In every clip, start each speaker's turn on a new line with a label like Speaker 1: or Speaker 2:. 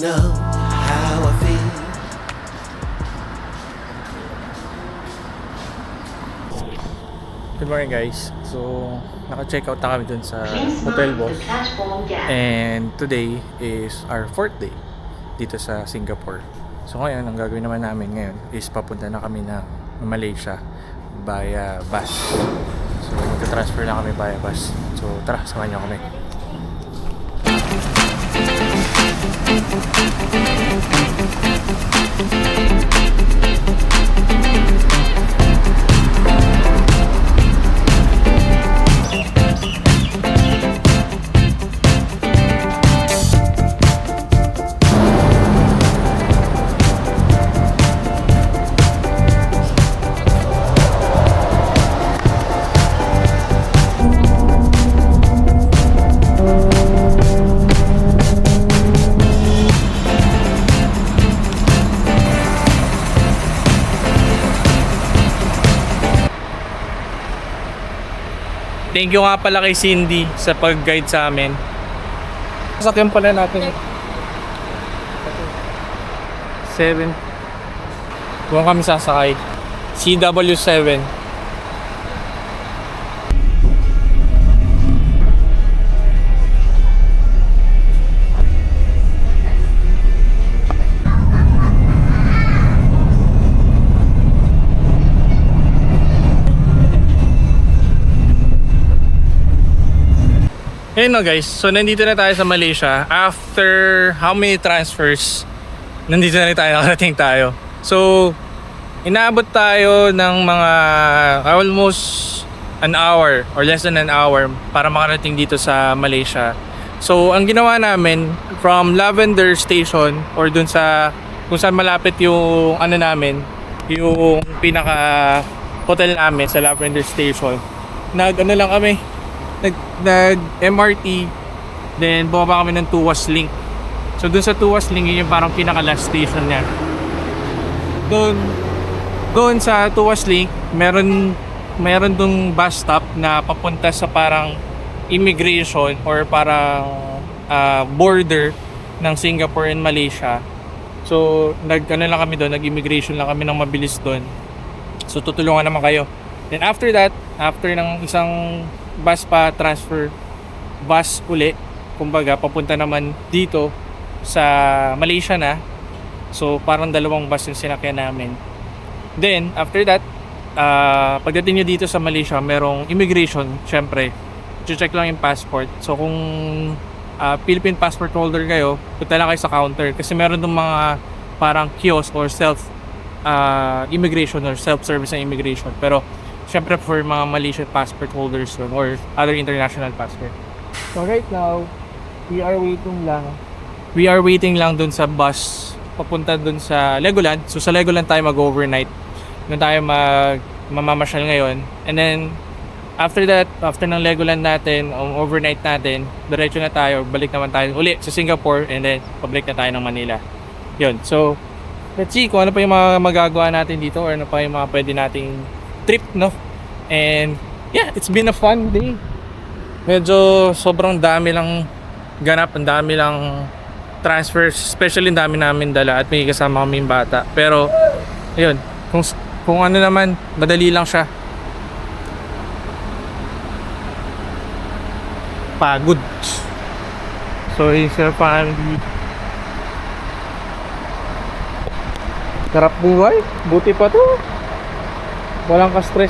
Speaker 1: know how I feel.
Speaker 2: Good morning guys. So, naka-check out na kami dun sa Hotel Boss. And today is our 4th day dito sa Singapore. So ngayon, ang gagawin naman namin ngayon is papunta na kami ng Malaysia via bus. So, magta-transfer na kami via bus. So, tara, samahan niyo kami. Thank you nga pala kay Cindy sa pag-guide sa amin. Sasakyan pala natin. 7. Buwan kami sasakay. CW7. Ayun no guys, so nandito na tayo sa Malaysia. After how many transfers, nandito na rin tayo, nakarating tayo. So, inaabot tayo ng mga almost an hour or less than an hour para makarating dito sa Malaysia. So, ang ginawa namin from Lavender Station or dun sa kung saan malapit yung ano namin, yung pinaka hotel namin sa Lavender Station. Nag MRT, then bumaba kami ng Tuas Link. So dun sa Tuas Link, yun yung parang pinaka last station niya. Doon sa Tuas Link, meron dong bus stop na papunta sa parang immigration or parang border ng Singapore and Malaysia. So nag-immigration lang kami ng mabilis doon. So tutulungan naman kayo. Then after that, after ng isang bus pa transfer, bus uli, kumbaga papunta naman dito sa Malaysia na. So parang dalawang bus yung sinakyan namin. Then after that, pagdating nyo dito sa Malaysia, merong immigration. Syempre, check lang yung passport. So kung Philippine passport holder kayo, punta lang kayo sa counter kasi meron ng mga parang kiosk or self immigration or self-service na immigration. Pero syempre for mga Malaysian passport holders or other international passport. So right now, we are waiting lang dun sa bus papunta dun sa Legoland. So sa Legoland tayo mag-overnight. Doon tayo mamamasyal ngayon. And then after that, after ng Legoland natin, overnight natin, diretso na tayo, balik naman tayo uli sa Singapore and then pabalik na tayo ng Manila. Yun. So let's see kung ano pa yung mga magagawa natin dito or ano pa yung mga pwede nating trip, no? And yeah, it's been a fun day. Medyo sobrang dami lang ganap, ang dami lang transfers, especially ang dami namin dala at may kasama kaming bata. Pero ayun, kung ano naman, madali lang siya. Pagod. So yung family, sarap buhay, buti pa to. Walang ka-stress.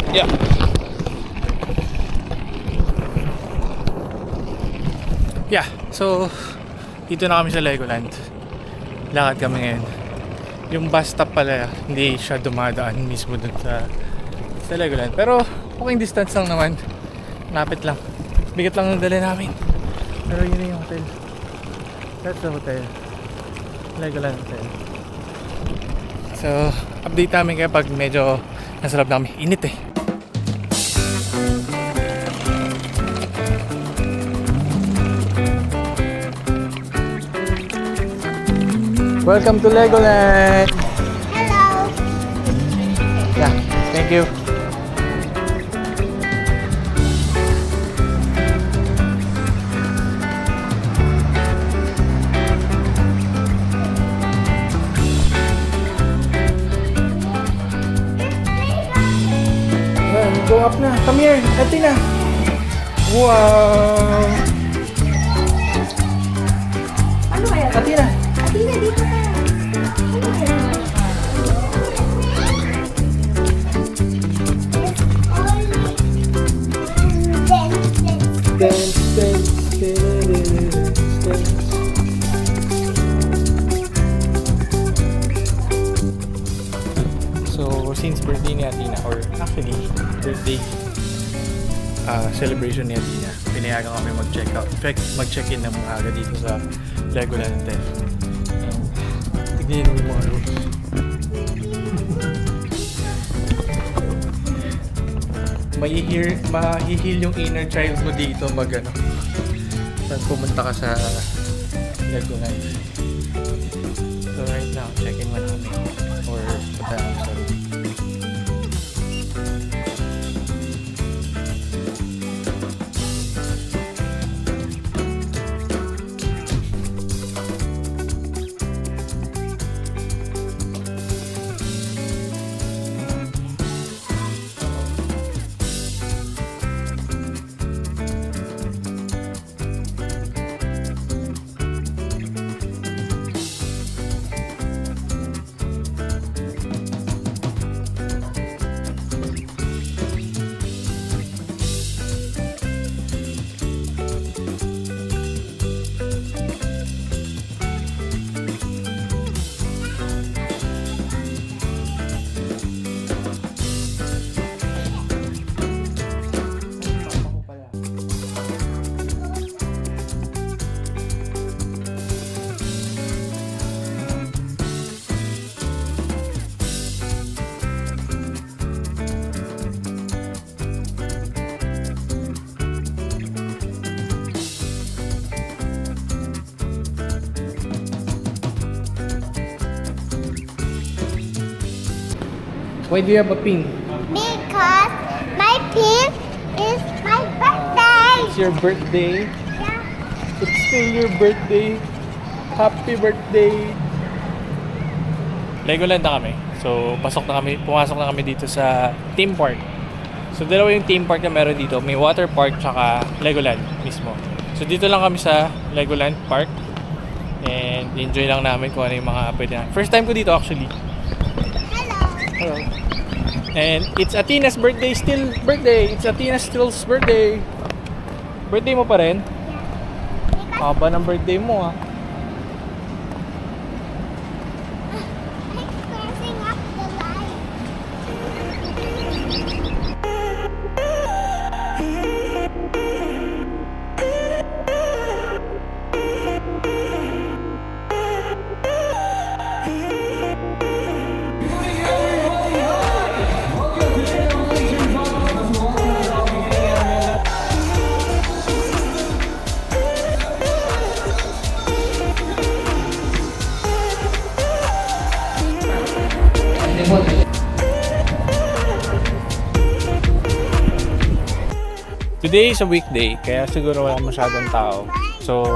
Speaker 2: Yeah. Yeah, so dito na kami sa Legoland. Lakad kami ngayon. Yung bus stop pala, hindi siya dumadaan mismo dun sa Legoland. Pero walking distance lang naman. Lapit lang. Bigat lang ang dala namin. Pero yun na yung hotel. That's the hotel. Legoland Hotel. So, update namin kayo pag medyo nasa loob namin. Init eh. Welcome to Legoland!
Speaker 3: Hello!
Speaker 2: Thank you. Go up na. Come here. Athena. Wow.
Speaker 3: Ano kaya?
Speaker 2: Athena.
Speaker 3: Athena, dito ka. Ano kaya?
Speaker 2: Dance, dance, dance. So, since birthday ni Athena, or actually, birthday celebration ni Athena, pinayagan kami mag-check out. In fact, mag-check-in ng mga aga dito sa Legoland Hotel. And, tignan nyo yung mga rooms. Mahihil yung inner child mo dito pag ano, pag pumunta ka sa Legoland. So right now, check-in muna kami or punta kami sa room. Why do you have a pin?
Speaker 3: Because my pin is my birthday.
Speaker 2: It's your birthday.
Speaker 3: Yeah.
Speaker 2: It's still your birthday. Happy birthday! Legoland na kami. So, pumasok na kami dito sa theme park. So, dalawa yung theme park na meron dito. May water park tsaka Legoland mismo. So, dito lang kami sa Legoland Park. And enjoy lang namin kung ano yung mga pwede na. First time ko dito actually.
Speaker 3: Hello.
Speaker 2: Hello. And it's Athena's birthday still. It's Athena's still's birthday. Birthday mo pa rin? Haba ng birthday mo ah.
Speaker 3: I'm pressing up the light.
Speaker 2: Today is a weekday, kaya siguro wala masyadong tao. So,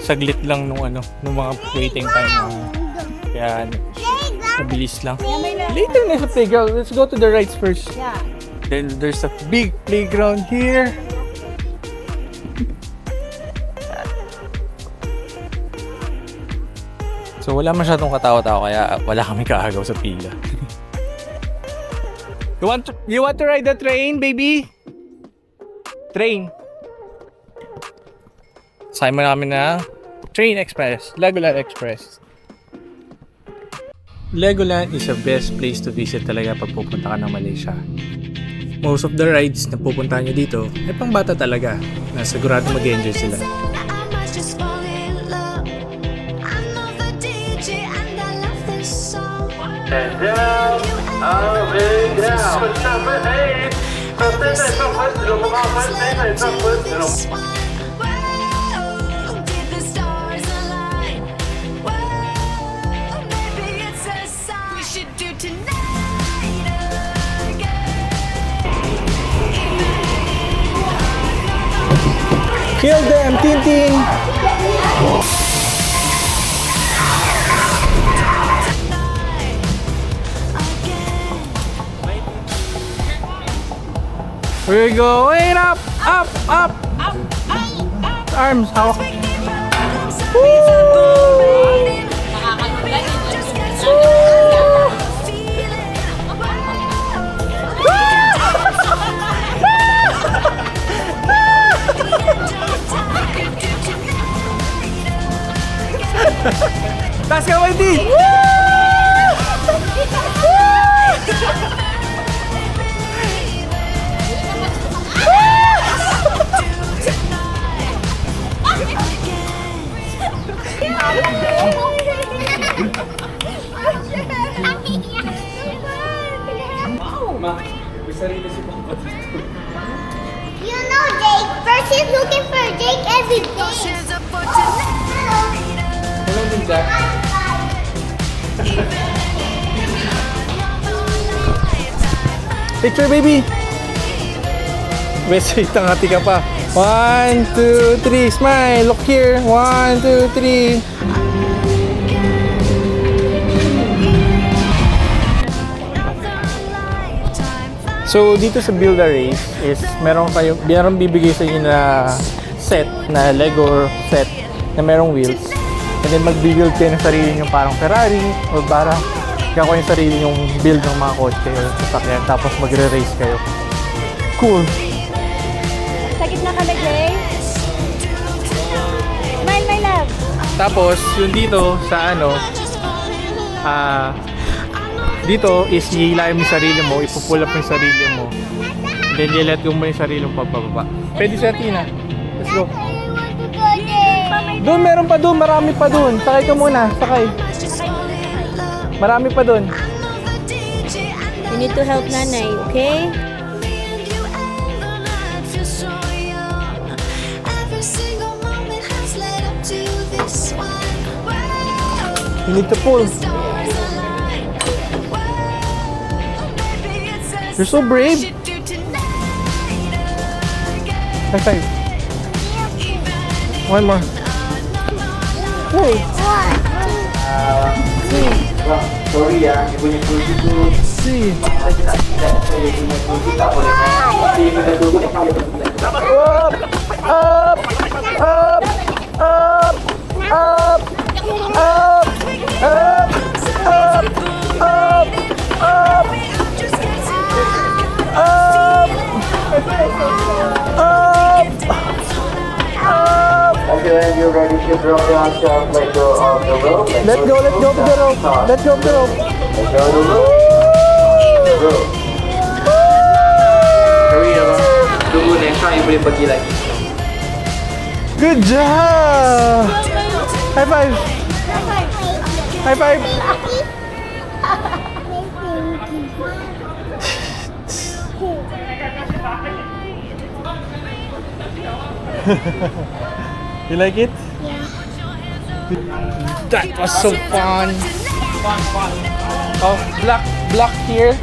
Speaker 2: saglit lang nung mga waiting time na. Kaya mabilis lang. Later na sa playground. Let's go to the rides first.
Speaker 3: Yeah.
Speaker 2: Then there's a big playground here. So wala masyadong katawa-tawa kaya wala kami kaagaw sa pila. You want to ride the train, baby? Train. Sakay mo namin na Train Express, Legoland Express. Legoland is the best place to visit talaga pag pupunta ka ng Malaysia. Most of the rides na pupuntahan nyo dito ay pang bata talaga na sigurado mag-enjoy sila. And down, big down. Number 8.
Speaker 4: We should do tonight.
Speaker 2: Kill them, Tintin! We're going up, up, up! Arms, hawak. Taas ka, Wendy!
Speaker 3: You know Jake. First he's looking for Jake every day.
Speaker 2: Hello din, Jack. Picture, baby! Wait, wait, tangati ka pa. 1, 2, 3, smile! Look here! 1, 2, 3. So, dito sa Build a Race is meron bibigay sa inyo na set, na Lego set na merong wheels. And then mag-build kayo ng sarili nyo parang Ferrari o para gagawin yung sarili yung build ng mga kotse o sasakyan tapos magre-race kayo. Cool!
Speaker 4: Sa gitna ka lagay. Smile, my love.
Speaker 2: Tapos, yung dito sa dito is hihilahin mo yung sarili mo, ipupull up mo yung sarili mo. Then, i-let go mo yung sarili mo pababa. Pwede sa Tina. Let's go.
Speaker 3: I want to go there.
Speaker 2: Doon, meron pa doon. Marami pa doon. Sakay ka muna. Sakay. Marami pa doon.
Speaker 4: You need to help nanay, okay?
Speaker 2: You need to pull. You're so brave. High five. One more. Hey.
Speaker 1: Sorry ya, ibu punya kursi itu.
Speaker 2: See. Up. Up. Up. Up. Up. Up. Up. Up. Up. Up! Up! Up!
Speaker 1: Okay, when you're ready to drop down, just let go of the rope.
Speaker 2: Let go of the rope. Let go of the rope.
Speaker 1: Let go of the rope. Rope. Hurry up. Tunggu next time boleh pergi lagi.
Speaker 2: Good job! High five! High five! You like it?
Speaker 3: Yeah.
Speaker 2: That was so fun! Oh, block here.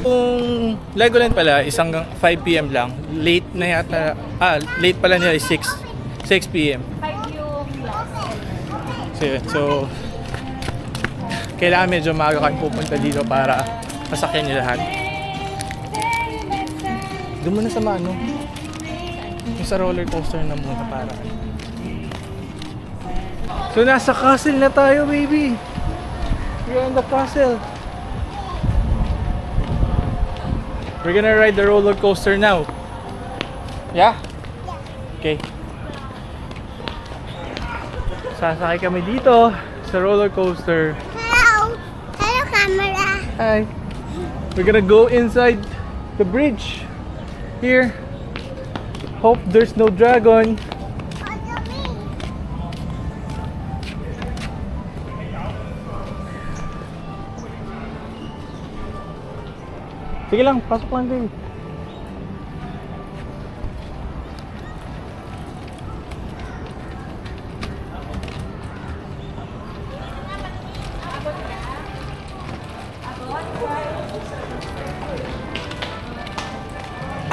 Speaker 2: Kung Legoland pala is hanggang 5 PM lang. Late na yata. Late pala nila is 6 PM. So kailangan medyo maaga kami pupunta dito para masakyan niyo lahat. Doon muna sa yung sa roller coaster na muna para. So nasa castle na tayo, baby. We're in the castle. We're gonna ride the roller coaster now. Yeah? Okay. Sasakay kami dito sa roller coaster.
Speaker 3: Hello. Hello, camera.
Speaker 2: Hi. We're gonna go inside the bridge. Here. Hope there's no dragon.
Speaker 3: Follow me.
Speaker 2: Sige lang, pasok lang din.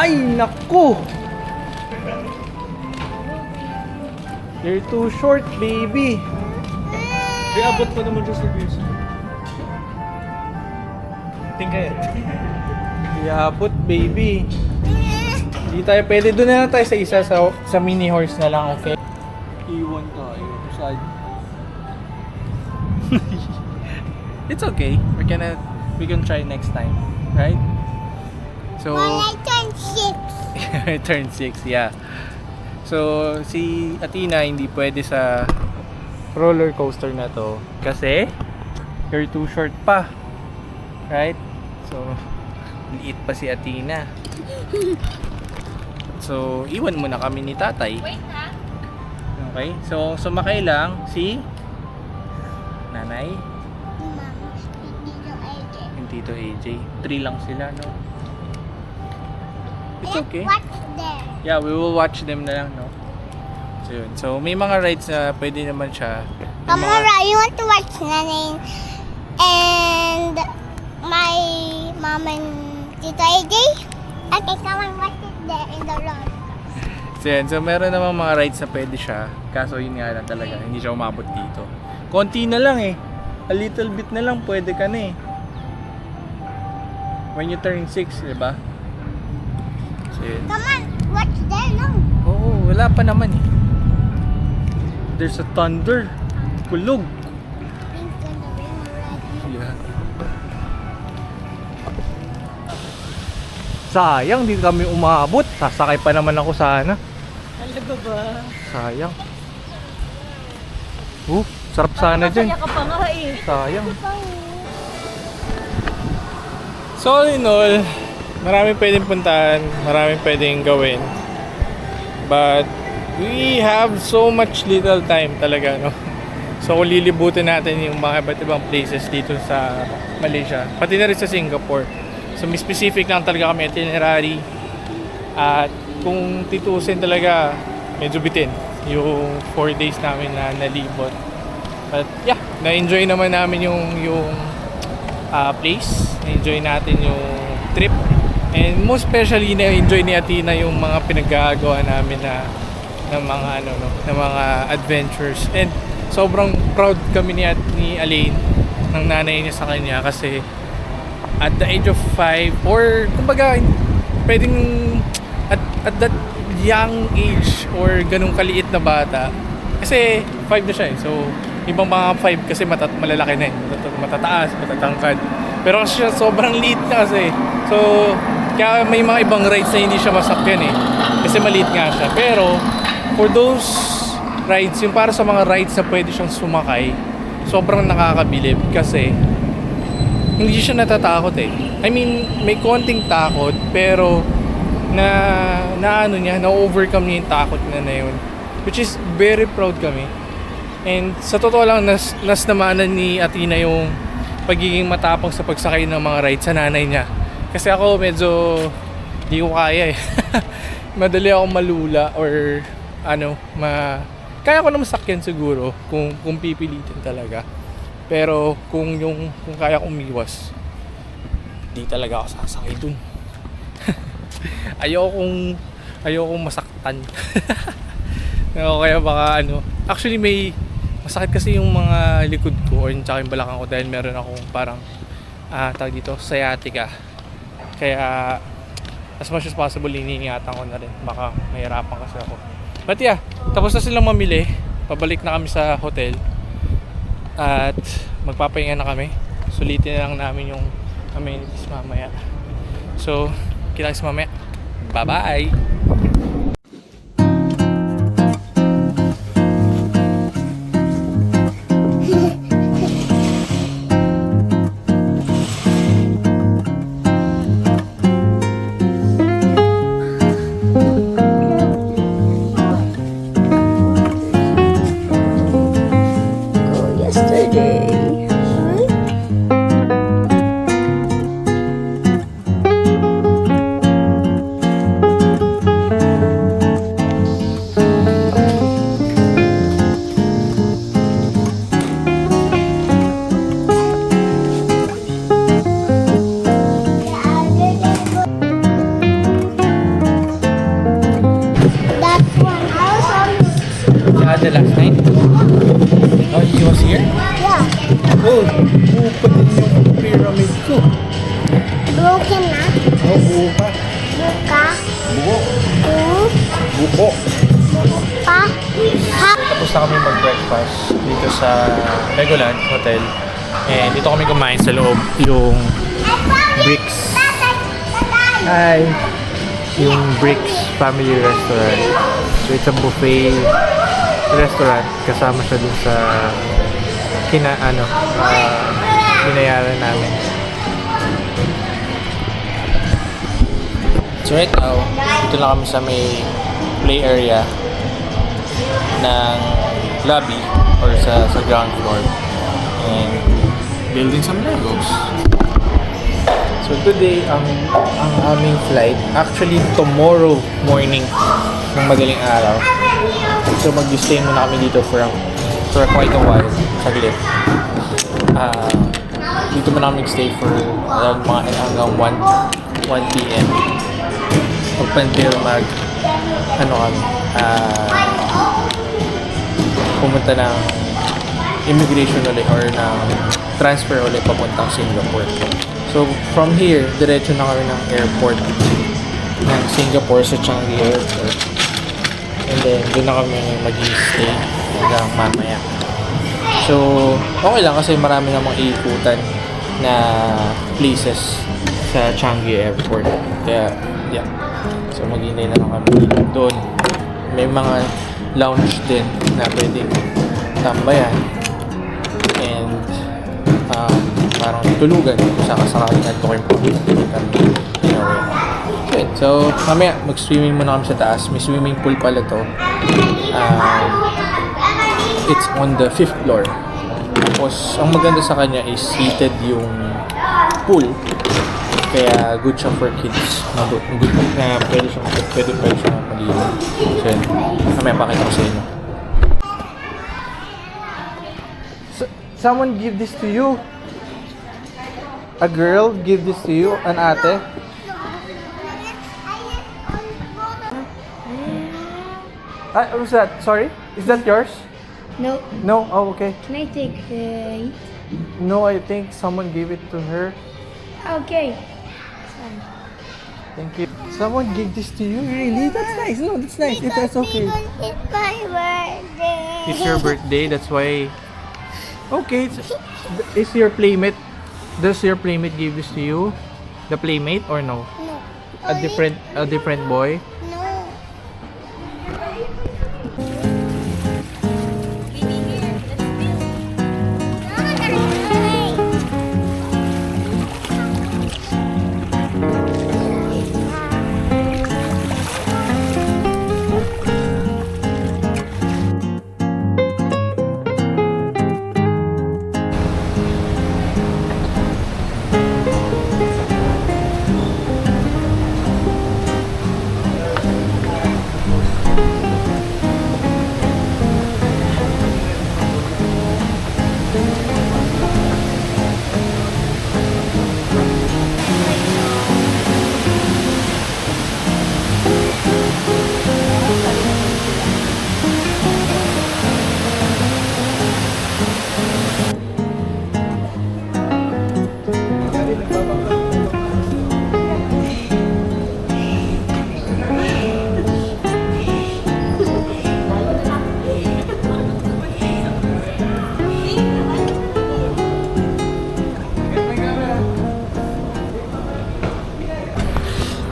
Speaker 2: Ay, naku! You're too short, baby. Iabot pa naman siya sa views. Tingkay. Iabot, baby. Hindi tayo pwede. Doon na lang tayo sa isa sa mini horse na lang, okay? Iwan tayo. Side. It's okay. We can try next time, right? So
Speaker 3: When I turn 6.
Speaker 2: turn 6, yeah. So si Athena hindi pwede sa roller coaster na to kasi you're too short pa. Right? So liit pa si Athena. So iwan muna kami ni tatay.
Speaker 3: Wait ha.
Speaker 2: Okay? So sumakay lang si nanay,
Speaker 3: Mama, Tito AJ.
Speaker 2: yung Tito AJ. 3 lang sila, no? It's okay.
Speaker 3: What's there?
Speaker 2: Yeah, we will watch them na lang, no? So, yun. So may mga rides na pwede naman siya. Yung mga-
Speaker 3: Amara, you want to watch Nanay and my mom and Tito AJ? Okay, come on, watch it there in the road.
Speaker 2: So, yun. So meron namang mga rides na pwede siya. Kaso yun nga lang talaga, hindi siya umabot dito. Konti na lang eh. A little bit na lang pwede ka na eh. When you turn 6, di ba? So, yun.
Speaker 3: Come on, watch there, no?
Speaker 2: Oo, wala pa naman eh. There's a thunder. Kulog.
Speaker 3: Pink and the ring red.
Speaker 2: Yeah. Sayang, di kami umabot. Sasakay pa naman ako sana.
Speaker 4: Talaga ba?
Speaker 2: Sayang. Sarap sana dyan.
Speaker 4: Masaya ka pa nga eh.
Speaker 2: Sayang. So all in all, maraming pwedeng puntahan, maraming pwedeng gawin. But we have so much little time talaga, no? So kung lilibutin natin yung mga iba't ibang places dito sa Malaysia, pati na rin sa Singapore. So may specific lang talaga kami itinerary. At kung titusin talaga, medyo bitin yung 4 days namin na nalibot. But yeah, na-enjoy naman namin yung place. Na-enjoy natin yung trip. And most especially na-enjoy ni Athena yung mga pinaggagawa namin na mga adventures. And sobrang proud kami ni Alain, ng nanay niya sa kanya kasi at the age of 5 or kumbaga pwedeng at that young age or ganung kaliit na bata kasi 5 na siya eh. So ibang mga 5 kasi malalaki na eh, matataas, matatangkad, pero kasi siya sobrang liit na kasi, so kaya may mga ibang rides na hindi siya masakyan eh kasi maliit nga siya. Pero for those rides, yung para sa mga rides na pwede siyang sumakay, sobrang nakakabilib kasi hindi siya natatakot eh. I mean, may konting takot pero na-overcome niya yung takot na yun, which is very proud kami. And sa totoo lang, nasnamanan ni Athena yung pagiging matapang sa pagsakay ng mga rides sa nanay niya. Kasi ako medyo di ko kaya eh. Madali akong malula or kaya ko naman sakyan siguro kung pipilitin talaga. Pero kung kaya kong umiwas, di talaga ako sasakay dun. ayokong masaktan. Kaya baka actually may masakit kasi yung mga likod ko or yung balakang ko dahil meron akong parang tawag dito, sciatica. Kaya as much as possible iniingatan ko na rin, baka mahirapan kasi ako. But yeah, tapos na silang mamili, pabalik na kami sa hotel at magpapahinga na kami. Sulitin na lang namin yung amenities mamaya. So kita kasi mamaya. Bye bye. buko.
Speaker 3: Pa? Ha?
Speaker 2: Tapos na kami mag-breakfast dito sa Legoland Hotel. And dito kami kumain sa loob yung Bricks. Hi! Yung Bricks Family Restaurant. So it's a buffet restaurant. Kasama siya dun sa binayaran namin. So right now, dito lang kami sa may play area ng lobby or sa ground floor, and building some Legos. So today, ang aming flight, actually tomorrow morning ng madaling araw. So mag-stay muna kami dito for quite a while, saglit. Dito muna kami stay for hanggang 1 p.m. Until pumunta ng immigration ulit or ng transfer ulit papuntang Singapore. So from here, diretso na kami ng airport ng Singapore sa Changi Airport. And then doon na kami mag-stay hanggang mamaya. So okay lang kasi marami namang iikutan na places sa Changi Airport. Kaya yeah. So maghintay na lang kami doon. May mga lounge din na pwedeng tambayan and parang tulugan kung sakasakali na ito kayo kami. Good. So mamaya mag-swimming muna kami sa taas. May swimming pool pala to. It's on the 5th floor. Tapos ang maganda sa kanya is heated yung pool. Kaya good siya for kids. Good na pwede siyang maligo. So yun. Mamaya pakita ko sa inyo. Someone give this to you. A girl give this to you. An ate. What's that? Sorry? Is that yours?
Speaker 4: No.
Speaker 2: No? Oh, okay.
Speaker 4: Can I take it?
Speaker 2: No, I think someone gave it to her.
Speaker 4: Okay.
Speaker 2: Thank you. Someone gave this to you? Really? That's nice. No, that's nice. That's okay.
Speaker 3: It's my birthday.
Speaker 2: It's your birthday, that's why. Okay, is your playmate? Does your playmate give this to you? The playmate or no?
Speaker 3: No.
Speaker 2: A different boy?
Speaker 3: No.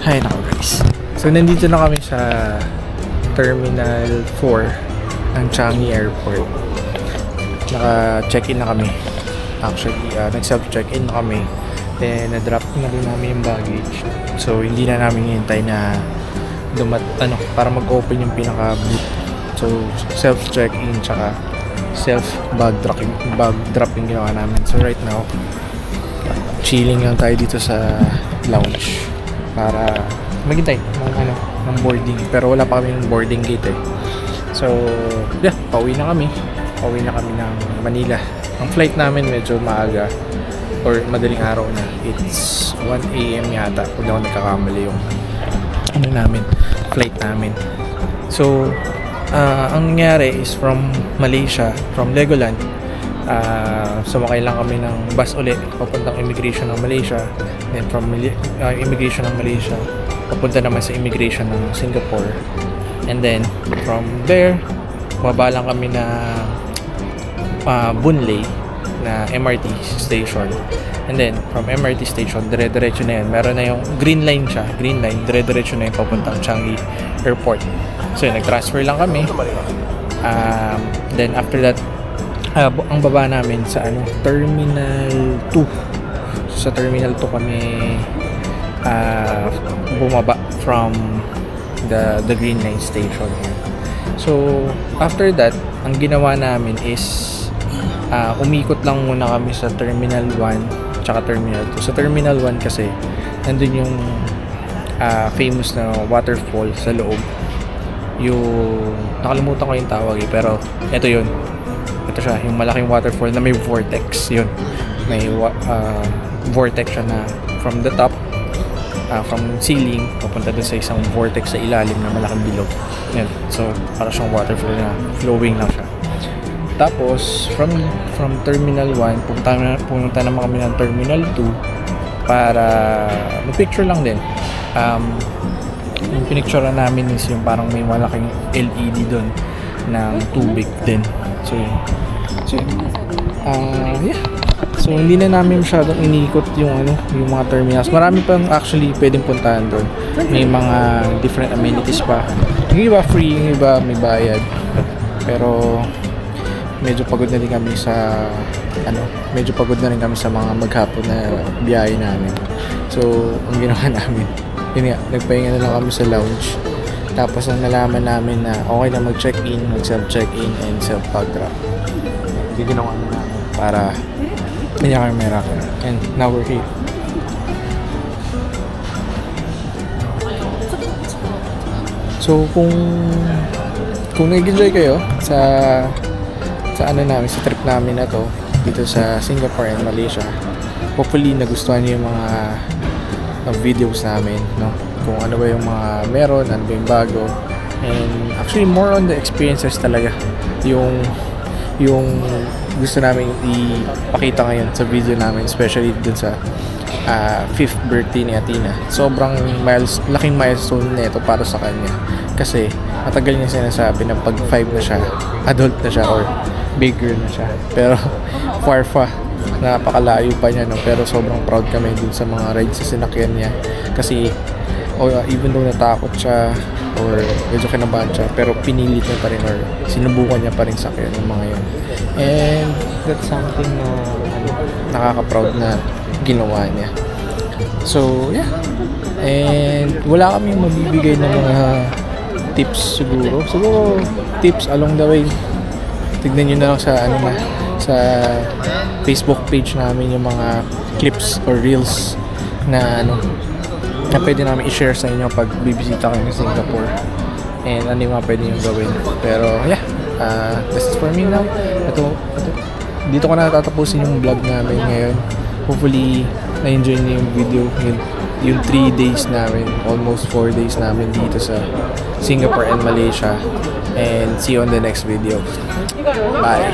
Speaker 2: Hi, nako guys. So nandito na kami sa Terminal 4 ng Changi Airport. Naka-check-in na kami. Actually, nag-self-check-in na kami. Then, na-drop na rin namin yung baggage. So, hindi na namin hintay na para mag-open yung pinaka-booth. So, self-check-in tsaka self-bag dropping ginawa namin. So, right now, chilling lang tayo dito sa lounge para maghintay ng boarding. Pero wala pa kami ng boarding gate eh. So, yeah, pauwi na kami. Pauwi na kami ng Manila. Ang flight namin medyo maaga or madaling araw na. It's 1 AM yata. Kung ako nagkakamali yung flight namin. So, ang nangyari is from Malaysia, from Legoland, sumakay lang kami ng bus ulit papuntang immigration ng Malaysia. Then from immigration ng Malaysia papunta naman sa immigration ng Singapore. And then, from there, bumaba lang kami na Bunley na MRT station. And then, from MRT station, dire-diretso na yun. Meron na yung green line siya. Green line, dire-diretso na yung papuntang Changi Airport. So, yun, nag-transfer lang kami. Then, after that, ang baba namin sa Terminal 2. So, sa Terminal 2 kami bumaba from the Green Line station. So, after that, ang ginawa namin is umikot lang muna kami sa Terminal 1 tsaka Terminal 2. Sa Terminal 1 kasi nandun yung famous na waterfall sa loob. Yung nakalimutan ko yung tawag pero ito yun. Ito siya, yung malaking waterfall na may vortex. Yun. May vortex siya na from the top, from ceiling papunta dun sa isang vortex sa ilalim na malaking bilog. Yan. So, para siyang waterfall na flowing lang siya. Tapos, from Terminal 1, pumunta naman kami ng Terminal 2 para mag-picture lang din. Yung pinicture namin is yung parang may malaking LED doon ng tubig din. So, yun. Yeah. So, hindi na namin masyadong inikot yung mga terminals. Marami pang actually pwedeng puntahan doon. May mga different amenities pa. Yung iba free, yung iba may bayad. Pero medyo pagod na rin kami sa mga maghapon na biyahe namin. So, ang ginawa namin, yun nga, nagpahinga na lang kami sa lounge. Tapos ang nalaman namin na okay na mag-check-in, mag-self-check-in, and self-pag-drop. Yung ginawa na namin para hindi kami miracle. And now we're here. So, kung nag-enjoy kayo sa namin, sa trip namin na to dito sa Singapore and Malaysia, hopefully nagustuhan niyo yung mga videos namin, no? Kung ano ba yung mga meron, ano ba yung bago, and actually more on the experiences talaga yung gusto namin ipakita ngayon sa video namin, especially dun sa 5th birthday ni Athena. Sobrang laking milestone nito para sa kanya kasi matagal niya sinasabi na pag 5 na siya, adult na siya or bigger na siya, pero far napakalayo pa niya, no? Pero sobrang proud kami dun sa mga rides sa sinakyan niya kasi even though natakot siya or medyo kinabahan siya, pero pinilit niya pa rin or sinubukan niya pa rin sakyan yung mga yun, and that's something na nakaka-proud na ginawa niya. So yeah, and wala kaming mabibigay na mga tips siguro tips along the way. Tignan nyo na lang sa Facebook page namin yung mga clips or reels na na pwede namin i-share sa inyo pag bibisita kayo sa Singapore, and ano yung mga pwede nyo gawin. Pero yeah, this is for me now. Dito ko na tatapusin yung vlog namin ngayon. Hopefully na-enjoy niyo yung video, yung 3 days namin, almost 4 days namin dito sa Singapore and Malaysia, and see you on the next video. Bye.